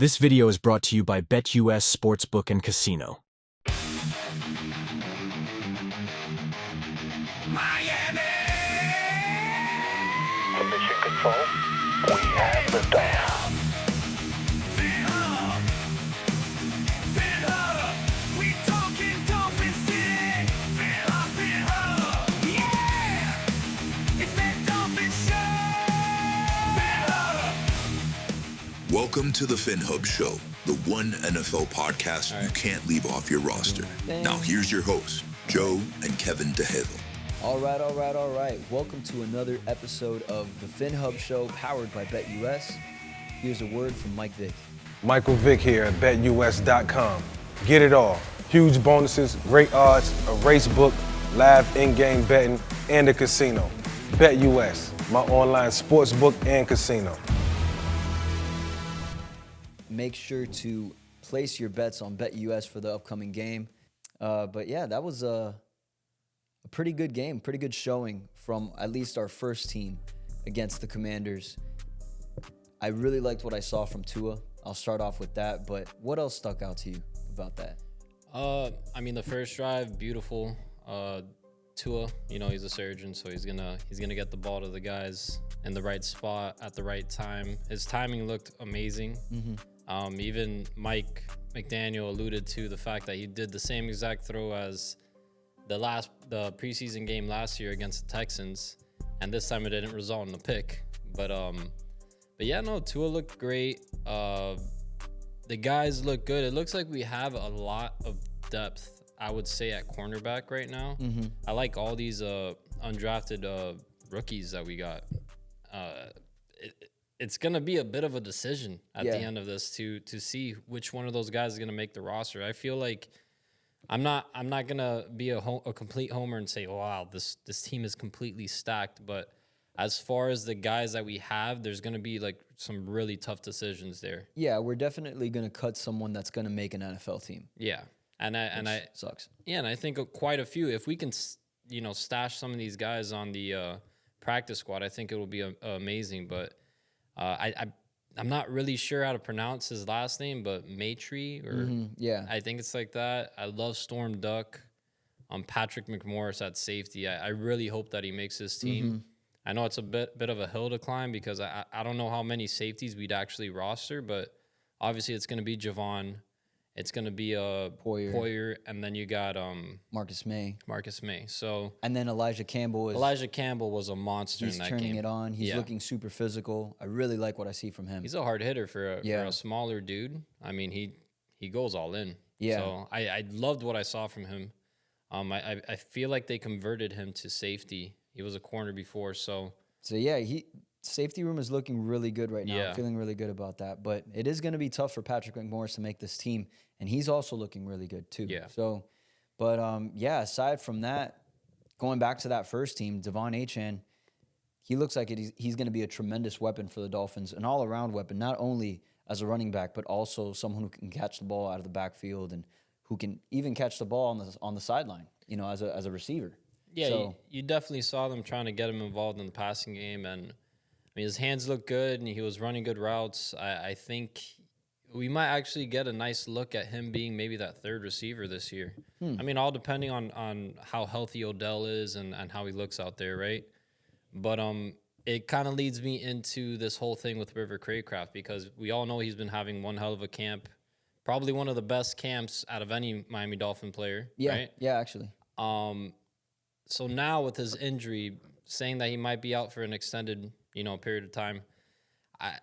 This video is brought to you by BetUS Sportsbook and Casino. Miami! To mission control, we have liftoff. Phinhub! Phinhub! We talking Dolphin City! Phinhub! Yeah! It's that Dolphin Show! Phinhub! Welcome to the Phinhub Show, the one NFL podcast you can't leave off your roster. Now here's your hosts, Joe and Kevin DeHaven. All right. Welcome to another episode of the Phinhub Show, powered by BetUS. Here's a word from Mike Vick. Michael Vick here at BetUS.com. Get it all. Huge bonuses, great odds, a race book, live in-game betting, and a casino. BetUS, my online sports book and casino. Make sure to place your bets on BetUS for the upcoming game. But yeah, that was a pretty good game, pretty good showing from at least our first team against the Commanders. I really liked what I saw from Tua. I'll start off with that, but what else stuck out to you about that? The first drive, beautiful. Tua, he's a surgeon, so he's gonna get the ball to the guys in the right spot at the right time. His timing looked amazing. Even Mike McDaniel alluded to the fact that he did the same exact throw as the preseason game last year against the Texans, and this time it didn't result in a pick. But yeah, no, Tua looked great. The guys look good. It looks like we have a lot of depth, I would say, at cornerback right now. I like all these undrafted rookies that we got. It's gonna be a bit of a decision at the end of this to see which one of those guys is gonna make the roster. I feel like I'm not gonna be a complete homer and say, wow, this team is completely stacked. But as far as the guys that we have, there's gonna be like some really tough decisions there. Yeah, we're definitely gonna cut someone that's gonna make an NFL team. Yeah, and I sucks. Yeah, and I think quite a few. If we can, stash some of these guys on the practice squad, I think it will be amazing. But I'm not really sure how to pronounce his last name, but Maitre, or I think it's like that. I love Storm Duck. Patrick McMorris at safety. I really hope that he makes his team. I know it's a bit of a hill to climb because I don't know how many safeties we'd actually roster, but obviously it's going to be Jevon. It's going to be Poyer, and then you got Marcus May. So and then Elijah Campbell was a monster in that game. He's turning it on. He's looking super physical. I really like what I see from him. He's a hard hitter for a smaller dude. I mean, he goes all in. Yeah. So I loved what I saw from him. I feel like they converted him to safety. He was a corner before, so yeah, safety room is looking really good right now. Yeah. I'm feeling really good about that. But it is going to be tough for Patrick McMorris to make this team, and he's also looking really good too. Yeah. So, but aside from that, going back to that first team, devon, achane, he looks like he's going to be a tremendous weapon for the Dolphins, an all-around weapon, not only as a running back, but also someone who can catch the ball out of the backfield and who can even catch the ball on the sideline, as a receiver. Yeah, so, you definitely saw them trying to get him involved in the passing game, and his hands look good, and he was running good routes. I think we might actually get a nice look at him being maybe that third receiver this year. All depending on how healthy Odell is and how he looks out there, right? But it kind of leads me into this whole thing with River Craycraft, because we all know he's been having one hell of a camp, probably one of the best camps out of any Miami Dolphin player, right? Yeah, actually. So now with his injury, saying that he might be out for an extended period of time,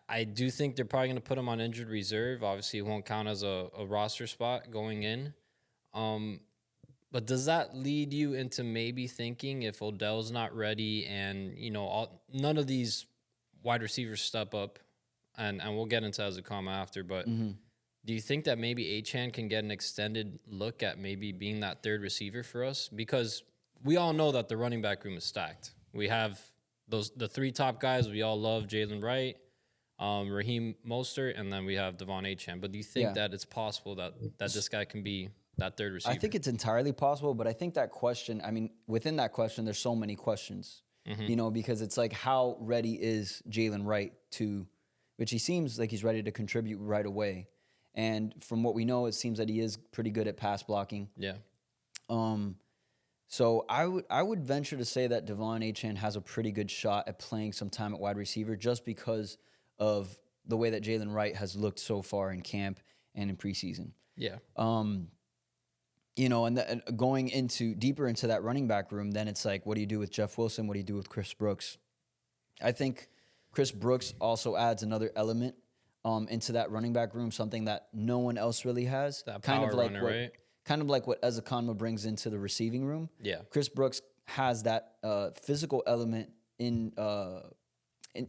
I do think they're probably going to put him on injured reserve. Obviously, it won't count as a roster spot going in. But does that lead you into maybe thinking if Odell's not ready and, none of these wide receivers step up, and we'll get into as a comma after, but do you think that maybe Achane can get an extended look at maybe being that third receiver for us? Because we all know that the running back room is stacked. We have the three top guys we all love: Jaylen, Wright, Raheem, Mostert, and then we have devon, achane. But do you think that it's possible that this guy can be that third receiver? I think it's entirely possible, but I think that question, within that question, there's so many questions, because it's like, how ready is Jaylen Wright to which he seems like he's ready to contribute right away. And from what we know, it seems that he is pretty good at pass blocking. Yeah. So I would venture to say that Devon Achane has a pretty good shot at playing some time at wide receiver just because of the way that Jalen Wright has looked so far in camp and in preseason. Yeah. You know, and going deeper into that running back room, then it's like, what do you do with Jeff Wilson? What do you do with Chris Brooks? I think Chris Brooks also adds another element into that running back room, something that no one else really has. That kind power of like runner, what, right? Kind of like what Ezekanma brings into the receiving room. Yeah. Chris Brooks has that physical element and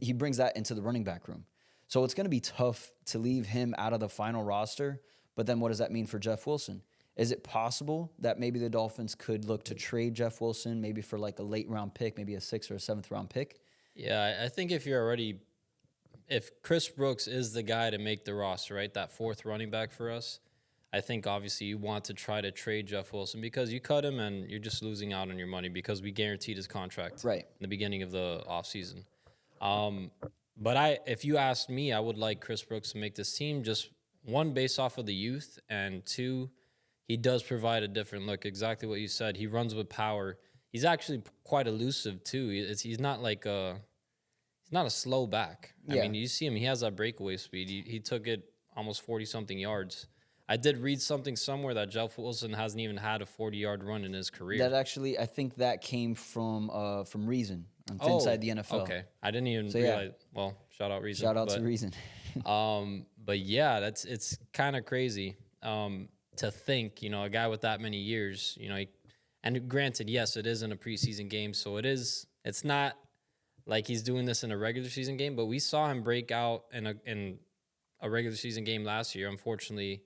he brings that into the running back room. So it's going to be tough to leave him out of the final roster. But then what does that mean for Jeff Wilson? Is it possible that maybe the Dolphins could look to trade Jeff Wilson, maybe for like a late round pick, maybe a 6th or a 7th round pick? Yeah, I think if Chris Brooks is the guy to make the roster, right, that 4th running back for us, I think obviously you want to try to trade Jeff Wilson because you cut him and you're just losing out on your money because we guaranteed his contract Right. in the beginning of the offseason. But if you asked me, I would like Chris Brooks to make this team, just one, based off of the youth, and 2, he does provide a different look. Exactly what you said. He runs with power. He's actually quite elusive too. He's not like he's not a slow back. Yeah. I mean, you see him. He has that breakaway speed. He took it almost 40-something yards. I did read something somewhere that Jeff Wilson hasn't even had a 40-yard run in his career. That actually, I think that came from Reason on Inside the NFL. Okay, I didn't even So, yeah. realize. Well, shout out Reason. Shout out to Reason. But yeah, it's kind of crazy to think, you know, a guy with that many years, you know, and granted, yes, it is in a preseason game, so it's not like he's doing this in a regular season game, but we saw him break out in a regular season game last year. Unfortunately,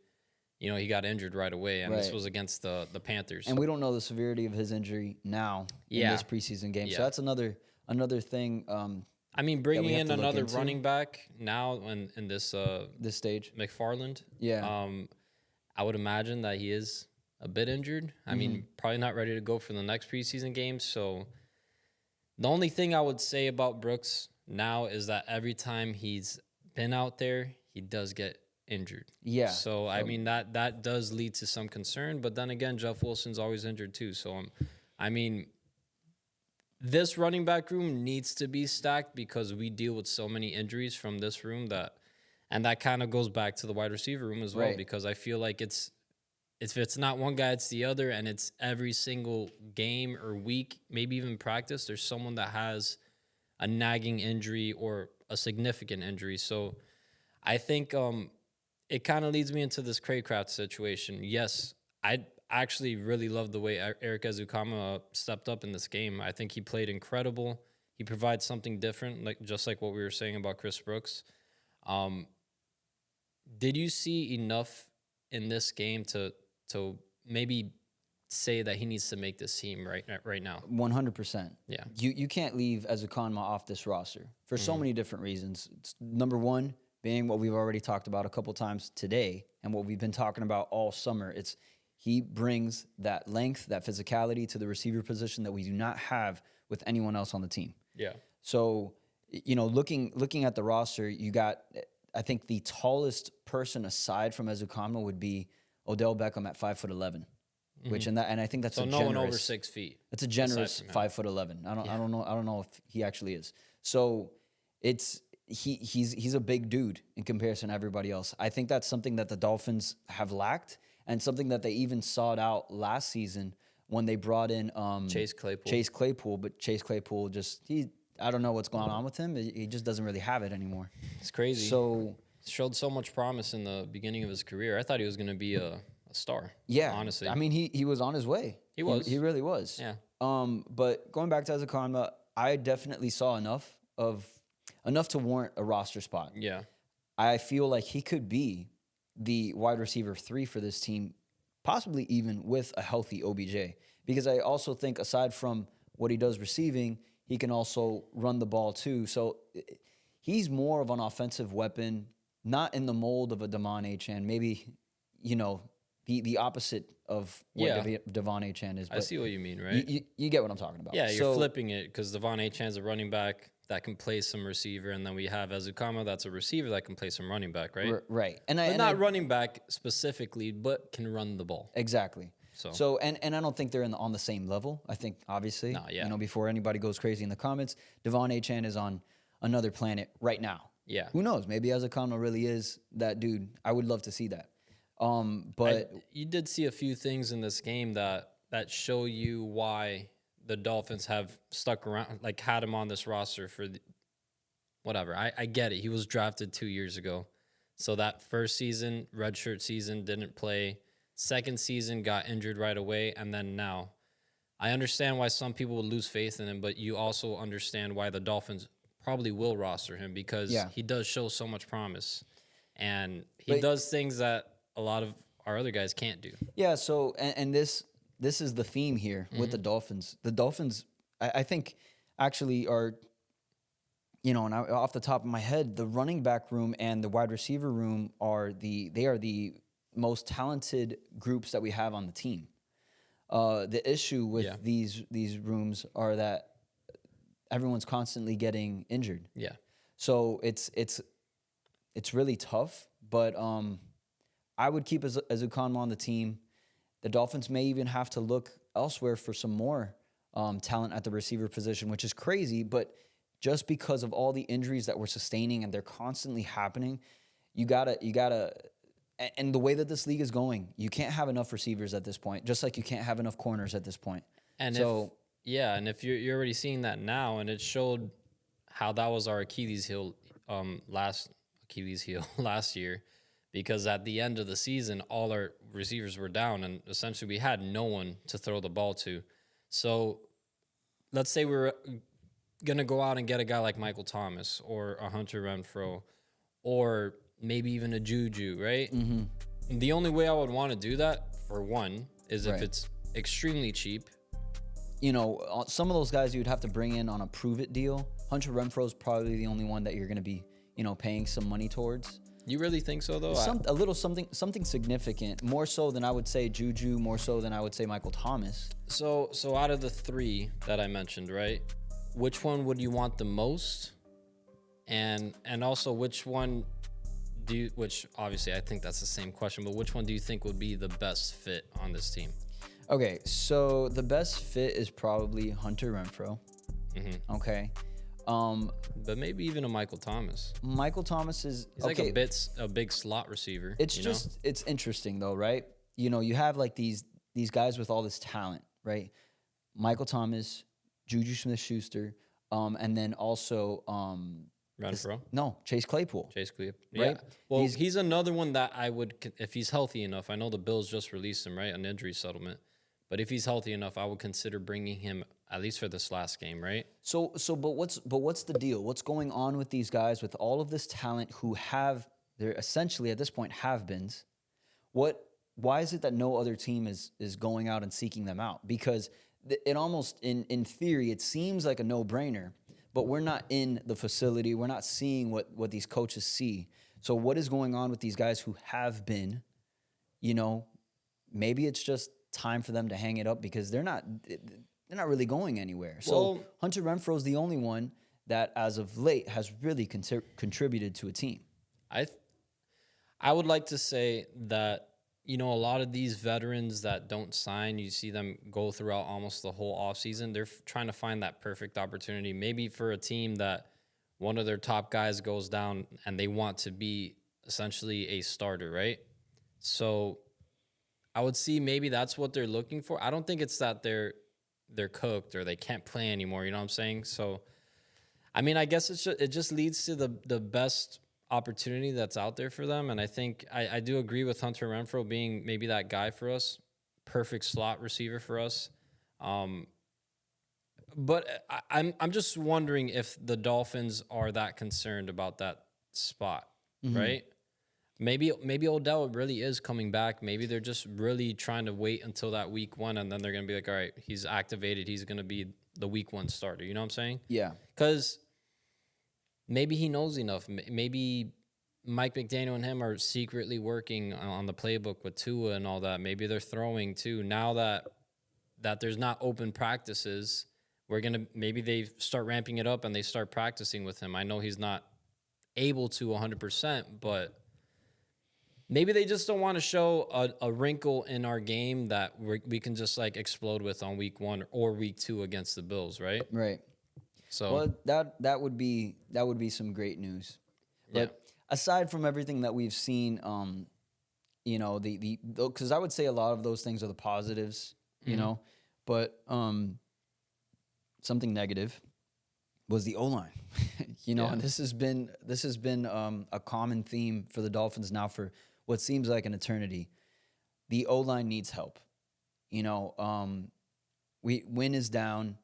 you know, he got injured right away, and this Right. was against the Panthers. And we don't know the severity of his injury now in Yeah. this preseason game. Yeah. So that's another thing. I mean, bringing have in to look another into. running back now in this This stage. McFarland, Yeah. I would imagine that he is a bit injured. I mean, probably not ready to go for the next preseason game. So the only thing I would say about Brooks now is that every time he's been out there, he does get injured. Yeah. So I mean that does lead to some concern. But then again, Jeff Wilson's always injured too. So I mean, this running back room needs to be stacked because we deal with so many injuries from this room that kind of goes back to the wide receiver room as well. Right. Because I feel like if it's not one guy, it's the other, and it's every single game or week, maybe even practice, there's someone that has a nagging injury or a significant injury. So I think it kind of leads me into this Craycraft situation. Yes, I actually really love the way Eric Ezekanma stepped up in this game. I think he played incredible. He provides something different, just like what we were saying about Chris Brooks. Did you see enough in this game to maybe say that he needs to make this team right now? 100%. Yeah. You can't leave Ezekanma off this roster for so many different reasons. It's, number one, being what we've already talked about a couple times today and what we've been talking about all summer. He brings that length, that physicality to the receiver position that we do not have with anyone else on the team. Yeah. So, you know, looking at the roster, you got, I think the tallest person aside from Ezekanma would be Odell Beckham at 5'11", which and I think that's So a no generous, one over 6 feet. That's a generous from him. 5'11". I don't know if he actually is. So he's a big dude in comparison to everybody else. I think that's something that the Dolphins have lacked, and something that they even sought out last season when they brought in Chase Claypool. But Chase Claypool I don't know what's going on with him. He just doesn't really have it anymore. It's crazy. So Showed so much promise in the beginning of his career. I thought he was going to be a star. yeah, honestly. I mean he was on his way. He was. He really was. Yeah. But going back to Ezekanma, I definitely saw enough to warrant a roster spot. Yeah. I feel like he could be the wide receiver 3 for this team, possibly even with a healthy OBJ. Because I also think aside from what he does receiving, he can also run the ball too. So he's more of an offensive weapon, not in the mold of a Devon Achane. Maybe, you know, the opposite of what Yeah. Devon Achane is. I But see what you mean, right? you get what I'm talking about. Yeah, you're So- flipping it because Devon Achane's a running back that can play some receiver, and then we have Ezukama that's a receiver that can play some running back, right? Right. But not running back specifically, but can run the ball. Exactly. So and I don't think they're on the same level. I think obviously, before anybody goes crazy in the comments, devon achane is on another planet right now. Yeah. Who knows? Maybe Ezukama really is that dude. I would love to see that. But you did see a few things in this game that show you why the Dolphins have stuck around, like had him on this roster for whatever. I get it. He was drafted 2 years ago. So that first season, redshirt season, didn't play. Second season, got injured right away. And then now, I understand why some people would lose faith in him, but you also understand why the Dolphins probably will roster him because he does show so much promise. And he does things that a lot of our other guys can't do. Yeah, so, and this is the theme here with the Dolphins. The Dolphins, I think, actually are, and off the top of my head, the running back room and the wide receiver room are the most talented groups that we have on the team. The issue with these rooms are that everyone's constantly getting injured. Yeah. So it's really tough, but I would keep Ezukama on the team. The Dolphins may even have to look elsewhere for some more talent at the receiver position, which is crazy, but just because of all the injuries that we're sustaining and they're constantly happening, you gotta, and the way that this league is going, you can't have enough receivers at this point, just like you can't have enough corners at this point. And if you're already seeing that now, and it showed how that was our Achilles heel last year, because at the end of the season, all our receivers were down, and essentially we had no one to throw the ball to. So let's say we're going to go out and get a guy like Michael Thomas or a Hunter Renfrow or maybe even a Juju, right? Mm-hmm. The only way I would want to do that, for one, is if it's extremely cheap. Some of those guys you would have to bring in on a prove-it deal. Hunter Renfrow is probably the only one that you're going to be, paying some money towards. You really think so, though? A little something significant, more so than I would say Juju, more so than I would say Michael Thomas. So out of the three that I mentioned, right, which one would you want the most? And also, which one which obviously I think that's the same question, but which one do you think would be the best fit on this team? Okay, so the best fit is probably Hunter Renfrow. Mm-hmm. Okay. But maybe even a Michael Thomas. Michael Thomas is he's like a big slot receiver. It's interesting though, right? You have like these guys with all this talent, right? Michael Thomas, Juju Smith-Schuster, and then also Renfrow? No, Chase Claypool. Right? Yeah. Well, he's another one that I would, if he's healthy enough. I know the Bills just released him, right, an injury settlement. But if he's healthy enough, I would consider bringing him at least for this last game, right? But what's the deal? What's going on with these guys with all of this talent who they're essentially at this point have-beens? Why is it that no other team is going out and seeking them out? Because it almost, in theory, it seems like a no-brainer, but we're not in the facility. We're not seeing what these coaches see. So what is going on with these guys who have been, maybe it's just time for them to hang it up because they're not really going anywhere. So Hunter Renfrow is the only one that, as of late, has really contributed to a team. I would like to say that, a lot of these veterans that don't sign, you see them go throughout almost the whole offseason. They're trying to find that perfect opportunity, maybe for a team that one of their top guys goes down and they want to be essentially a starter, right? So I would see maybe that's what they're looking for. I don't think it's that they're cooked or they can't play anymore. You know what I'm saying? So, I guess it just leads to the best opportunity that's out there for them. And I think I do agree with Hunter Renfrow being maybe that guy for us, perfect slot receiver for us. But I'm just wondering if the Dolphins are that concerned about that spot, right? Maybe Odell really is coming back. Maybe they're just really trying to wait until that week one, and then they're going to be like, all right, he's activated. He's going to be the week one starter. You know what I'm saying? Yeah. Because maybe he knows enough. Maybe Mike McDaniel and him are secretly working on the playbook with Tua and all that. Maybe they're throwing too. Now that there's not open practices, maybe they start ramping it up and they start practicing with him. I know he's not able to 100%, but maybe they just don't want to show a wrinkle in our game that we can just like explode with on week 1 or week 2 against the Bills, right? Right. So Well, that would be some great news. But aside from everything that we've seen, you know, because I would say a lot of those things are the positives, you know, but something negative was the O-line. You know, and this has been a common theme for the Dolphins now for what seems like an eternity. The O-line needs help. You know, Wynn is down.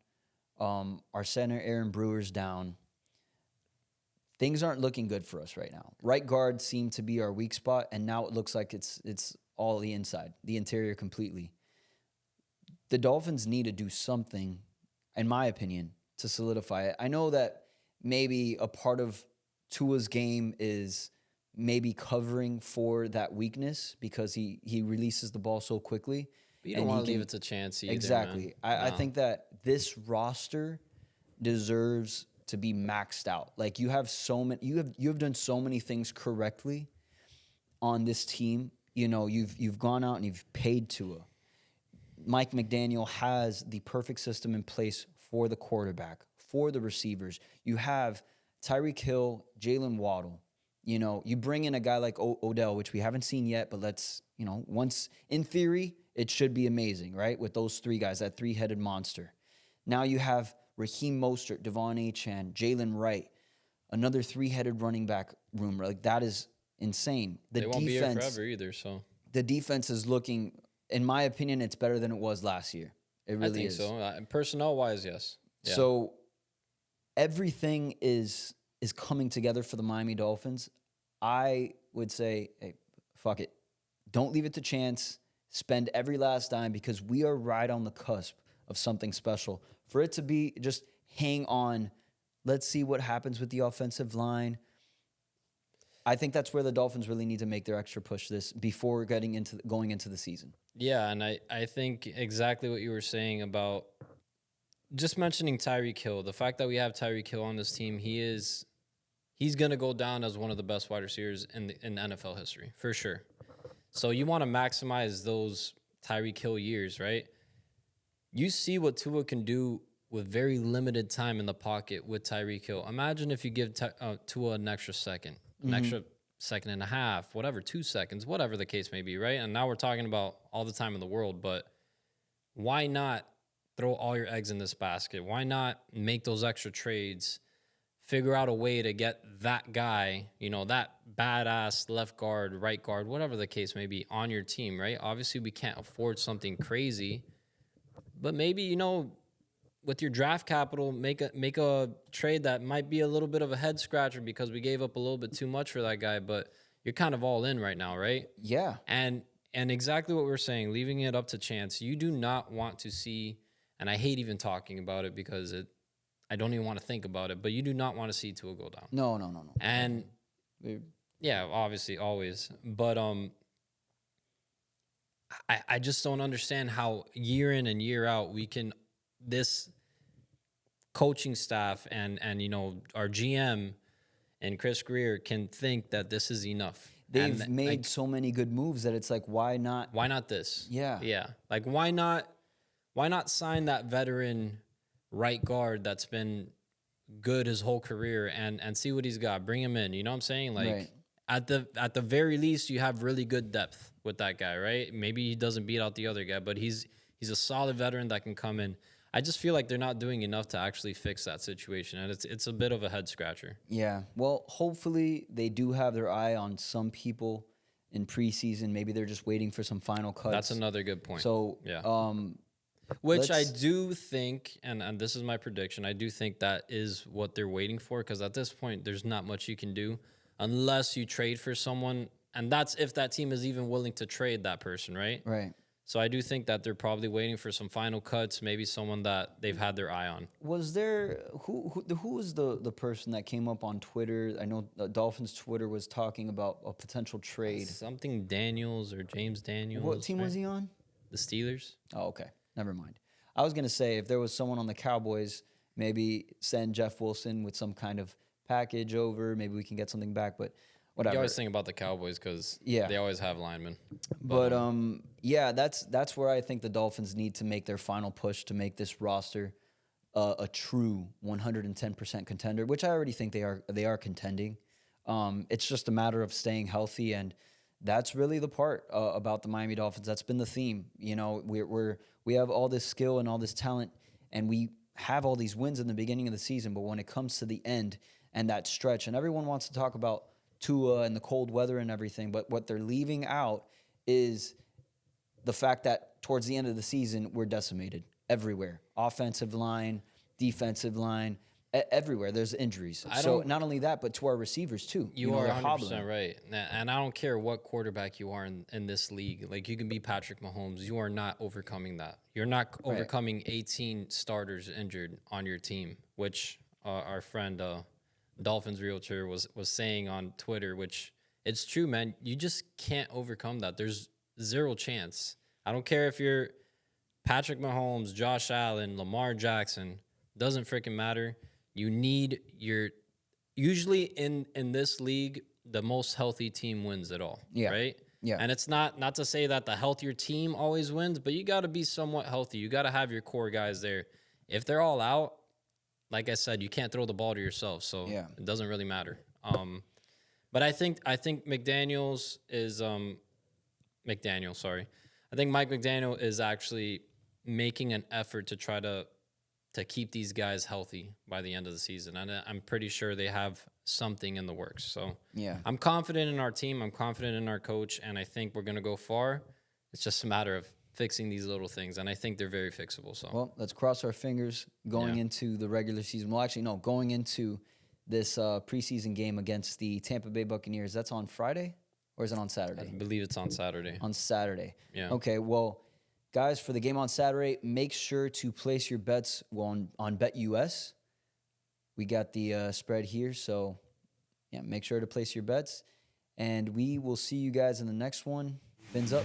Our center Aaron Brewer's down. Things aren't looking good for us right now. Right guard seemed to be our weak spot, and now it looks like it's all the inside, the interior completely. The Dolphins need to do something, in my opinion, to solidify it. I know that maybe a part of Tua's game is maybe covering for that weakness because he releases the ball so quickly. But you don't want to leave it to chance either. Exactly. I think that this roster deserves to be maxed out. Like you have so many, you have done so many things correctly on this team. You know, you've gone out and you've paid Tua. Mike McDaniel has the perfect system in place for the quarterback, for the receivers. You have Tyreek Hill, Jaylen, Waddle. You know, you bring in a guy like Odell, which we haven't seen yet, but let's, you know, once in theory, it should be amazing, right? With those three guys, that three-headed monster. Now you have Raheem, Mostert, devon, achane, Jaylen, Wright, another three-headed running back room. Like that is insane. They won't be here forever either. So the defense is looking, in my opinion, it's better than it was last year. It really is. I think so. Personnel-wise, yes. Yeah. So everything is coming together for the Miami Dolphins. I would say, hey, fuck it. Don't leave it to chance. Spend every last dime because we are right on the cusp of something special. For it to be just hang on, let's see what happens with the offensive line. I think that's where the Dolphins really need to make their extra push this before going into the season. Yeah, and I think exactly what you were saying about just mentioning Tyreek Hill. The fact that we have Tyreek Hill on this team, he's going to go down as one of the best wide receivers in NFL history, for sure. So you want to maximize those Tyreek Hill years, right? You see what Tua can do with very limited time in the pocket with Tyreek Hill. Imagine if you give Tua an extra second, an extra second and a half, whatever, 2 seconds, whatever the case may be, right? And now we're talking about all the time in the world, but why not throw all your eggs in this basket? Why not make those extra trades? Figure out a way to get that guy, you know, that badass left guard, right guard, whatever the case may be, on your team, right? Obviously, we can't afford something crazy, but maybe, you know, with your draft capital, make a trade that might be a little bit of a head scratcher because we gave up a little bit too much for that guy, but you're kind of all in right now, right? Yeah. And exactly what we're saying, leaving it up to chance. You do not want to see, and I hate even talking about it because I don't even want to think about it, but you do not want to see Tua go down. No. And yeah, obviously, always. But I just don't understand how year in and year out this coaching staff and you know, our GM and Chris Greer can think that this is enough. They've made so many good moves that it's like, why not? Why not this? Yeah. Yeah. Like, why not sign that veteran right guard that's been good his whole career and see what he's got? Bring him in. You know what I'm saying? Like, right. at the very least, you have really good depth with that guy, right? Maybe he doesn't beat out the other guy, but he's a solid veteran that can come in. I just feel like they're not doing enough to actually fix that situation, and it's a bit of a head scratcher. Yeah. Well, hopefully they do have their eye on some people in preseason. Maybe they're just waiting for some final cuts. That's another good point. So, yeah. Which I do think, and this is my prediction, I do think that is what they're waiting for, because at this point, there's not much you can do unless you trade for someone, and that's if that team is even willing to trade that person, right? Right. So I do think that they're probably waiting for some final cuts, maybe someone that they've had their eye on. Was there who was the person that came up on Twitter? I know Dolphins Twitter was talking about a potential trade. Something Daniels or James Daniels. What team was he on? The Steelers. Oh, okay. Never mind. I was gonna say if there was someone on the Cowboys, maybe send Jeff Wilson with some kind of package over. Maybe we can get something back, but whatever. You always think about the Cowboys because they always have linemen. But yeah, that's where I think the Dolphins need to make their final push to make this roster a true 110% contender, which I already think they are contending. It's just a matter of staying healthy, and that's really the part about the Miami Dolphins. That's been the theme. You know, we have all this skill and all this talent, and we have all these wins in the beginning of the season. But when it comes to the end and that stretch, and everyone wants to talk about Tua and the cold weather and everything, but what they're leaving out is the fact that towards the end of the season, we're decimated everywhere. Offensive line, defensive line, everywhere. There's injuries. So not only that, but to our receivers too. You are 100% right. And I don't care what quarterback you are in this league. Like, you can be Patrick Mahomes. You are not overcoming that. You're not overcoming 18 starters injured on your team, which our friend Dolphins Realtor was saying on Twitter, which it's true, man. You just can't overcome that. There's zero chance. I don't care if you're Patrick Mahomes, Josh Allen, Lamar Jackson. Doesn't freaking matter. You need usually in this league, the most healthy team wins it all. Yeah. Right? Yeah. And it's not to say that the healthier team always wins, but you got to be somewhat healthy. You got to have your core guys there. If they're all out, like I said, you can't throw the ball to yourself, so it doesn't really matter. But I think McDaniels is McDaniel. Sorry, I think Mike McDaniel is actually making an effort to try to keep these guys healthy by the end of the season, and I'm pretty sure they have something in the works. So I'm confident in our team. I'm confident in our coach, and I think we're gonna go far. It's just a matter of fixing these little things, and I think they're very fixable. So, well, let's cross our fingers going into the regular season. Well, actually, no, going into this preseason game against the Tampa Bay Buccaneers. That's on Friday, or is it on Saturday? I believe it's on Saturday. On Saturday. Yeah. Okay, well, guys, for the game on Saturday, make sure to place your bets on BetUS. We got the spread here, so yeah, make sure to place your bets. And we will see you guys in the next one. Fins up.